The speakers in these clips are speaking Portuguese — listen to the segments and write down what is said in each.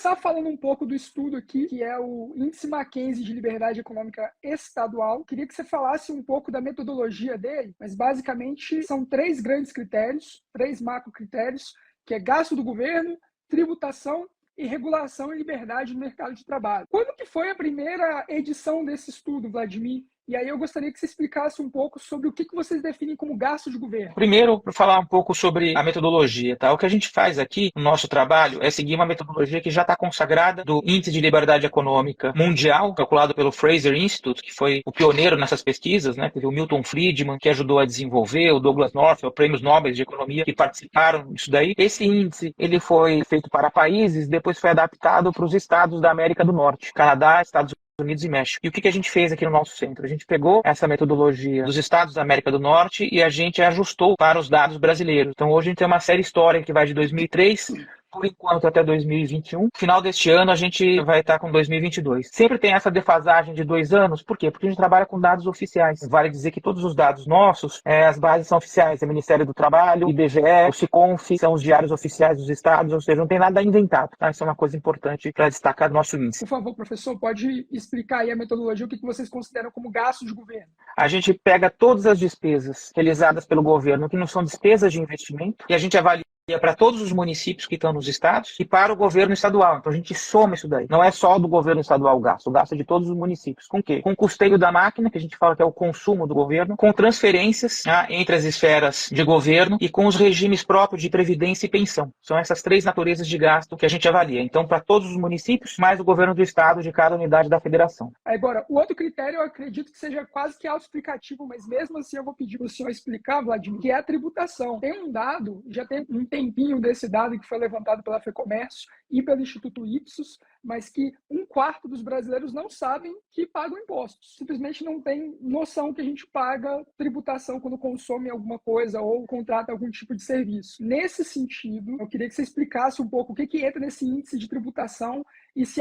começar falando um pouco do estudo aqui, que é o Índice Mackenzie de Liberdade Econômica Estadual. Queria que você falasse um pouco da metodologia dele, mas basicamente são 3 grandes critérios, 3 macrocritérios, que é gasto do governo, tributação e regulação e liberdade no mercado de trabalho. Quando que foi a primeira edição desse estudo, Vladimir? E aí eu gostaria que você explicasse um pouco sobre o que vocês definem como gasto de governo. Primeiro, para falar um pouco sobre a metodologia, tá? O que a gente faz aqui no nosso trabalho é seguir uma metodologia que já está consagrada do Índice de Liberdade Econômica Mundial, calculado pelo Fraser Institute, que foi o pioneiro nessas pesquisas, né? Teve o Milton Friedman, que ajudou a desenvolver, o Douglas North, prêmios Nobel de Economia, que participaram disso daí. Esse índice, ele foi feito para países, depois foi adaptado para os estados da América do Norte, Canadá, Estados Unidos e México. E o que a gente fez aqui no nosso centro? A gente pegou essa metodologia dos estados da América do Norte e a gente ajustou para os dados brasileiros. Então hoje a gente tem uma série histórica que vai de 2003 por enquanto até 2021. Final deste ano a gente vai estar com 2022. Sempre tem essa defasagem de 2 anos. Por quê? Porque a gente trabalha com dados oficiais. Vale dizer que todos os dados nossos, as bases são oficiais. É Ministério do Trabalho, IBGE, o Siconf, são os diários oficiais dos estados, ou seja, não tem nada inventado. Tá? Isso é uma coisa importante para destacar do nosso índice. Por favor, professor, pode explicar aí a metodologia, o que vocês consideram como gasto de governo? A gente pega todas as despesas realizadas pelo governo, que não são despesas de investimento, e a gente avalia para todos os municípios que estão nos estados e para o governo estadual. Então a gente soma isso daí. Não é só do governo estadual o gasto é de todos os municípios. Com o quê? Com o custeio da máquina, que a gente fala que é o consumo do governo, com transferências entre as esferas de governo e com os regimes próprios de previdência e pensão. São essas 3 naturezas de gasto que a gente avalia. Então, para todos os municípios, mais o governo do estado de cada unidade da federação. Agora, o outro critério eu acredito que seja quase que autoexplicativo, mas mesmo assim eu vou pedir para o senhor explicar, Vladimir, que é a tributação. Tem um dado, já tem um tempinho desse dado que foi levantado pela FEComércio e pelo Instituto Ipsos, mas que 1/4 dos brasileiros não sabem que pagam impostos. Simplesmente não tem noção que a gente paga tributação quando consome alguma coisa ou contrata algum tipo de serviço. Nesse sentido, eu queria que você explicasse um pouco o que entra nesse índice de tributação e se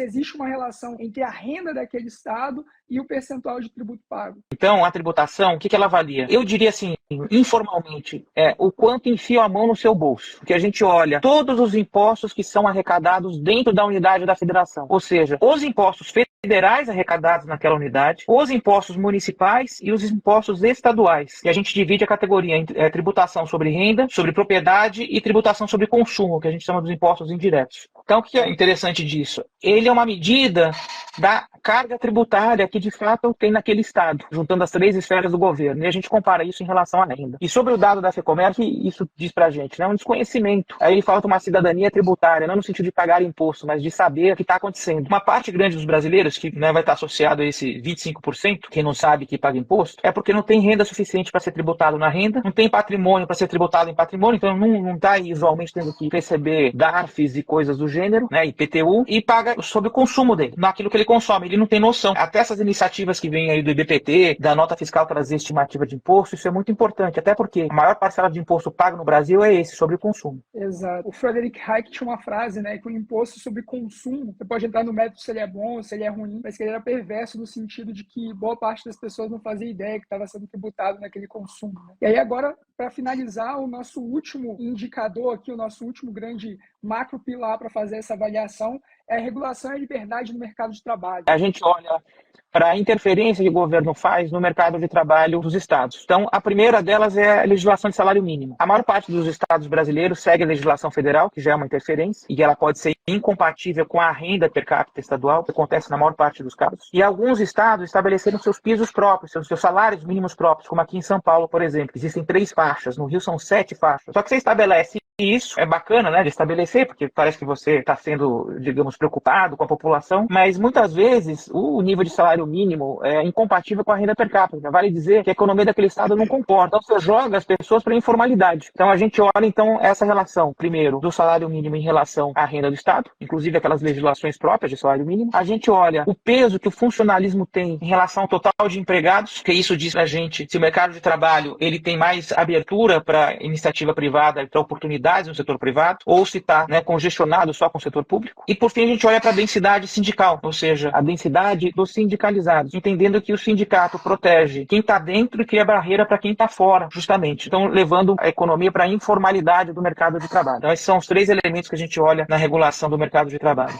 existe uma relação entre a renda daquele estado e o percentual de tributo pago. Então, a tributação, o que ela avalia? Eu diria assim, informalmente, o quanto enfia a mão no seu bolso. Porque a gente olha todos os impostos que são arrecadados dentro da unidade da federação. Ou seja, os impostos federais arrecadados naquela unidade, os impostos municipais e os impostos estaduais. E a gente divide a categoria em tributação sobre renda, sobre propriedade e tributação sobre consumo, que a gente chama dos impostos indiretos. Então, o que é interessante disso? Ele é uma medida da carga tributária que, de fato, tem naquele estado, juntando as 3 esferas do governo. E a gente compara isso em relação à renda. E sobre o dado da FEComércio, isso diz pra gente, né? Um desconhecimento. Aí falta uma cidadania tributária, não no sentido de pagar imposto, mas de saber o que está acontecendo. Uma parte grande dos brasileiros, que vai estar associado a esse 25%, quem não sabe que paga imposto, é porque não tem renda suficiente para ser tributado na renda, não tem patrimônio para ser tributado em patrimônio, então não está aí usualmente tendo que receber DARFs e coisas do gênero, né, IPTU, e paga sobre o consumo dele, naquilo que ele consome, ele não tem noção. Até essas iniciativas que vêm aí do IBPT, da nota fiscal trazer estimativa de imposto, isso é muito importante, até porque a maior parcela de imposto pago no Brasil é esse, sobre o consumo. Exato. O Frederick Hayek tinha uma frase, né, que o imposto sobre consumo, você pode entrar no mérito se ele é bom ou se ele é ruim, mas que ele era perverso no sentido de que boa parte das pessoas não fazia ideia que estava sendo tributado naquele consumo. Né? E aí agora, para finalizar, o nosso último indicador aqui, o nosso último grande macro pilar para fazer essa avaliação é a regulação e a liberdade no mercado de trabalho. A gente olha para a interferência que o governo faz no mercado de trabalho dos estados. Então, a primeira delas é a legislação de salário mínimo. A maior parte dos estados brasileiros segue a legislação federal, que já é uma interferência, e ela pode ser incompatível com a renda per capita estadual, que acontece na maior parte dos casos. E alguns estados estabeleceram seus pisos próprios, seus salários mínimos próprios, como aqui em São Paulo, por exemplo. Existem 3 faixas, no Rio são 7 faixas. Só que você estabelece isso, é bacana, né, de estabelecer, porque parece que você está sendo, digamos, preocupado com a população, mas muitas vezes o nível de salário mínimo é incompatível com a renda per capita. Vale dizer que a economia daquele estado não comporta. Então você joga as pessoas para a informalidade. Então a gente olha, então, essa relação, primeiro, do salário mínimo em relação à renda do estado, inclusive aquelas legislações próprias de salário mínimo. A gente olha o peso que o funcionalismo tem em relação ao total de empregados, que isso diz pra gente se o mercado de trabalho ele tem mais abertura para iniciativa privada, para oportunidade atividades no setor privado, ou se está, né, congestionado só com o setor público. E, por fim, a gente olha para a densidade sindical, ou seja, a densidade dos sindicalizados, entendendo que o sindicato protege quem está dentro e cria barreira para quem está fora, justamente. Então, levando a economia para a informalidade do mercado de trabalho. Então, esses são os 3 elementos que a gente olha na regulação do mercado de trabalho.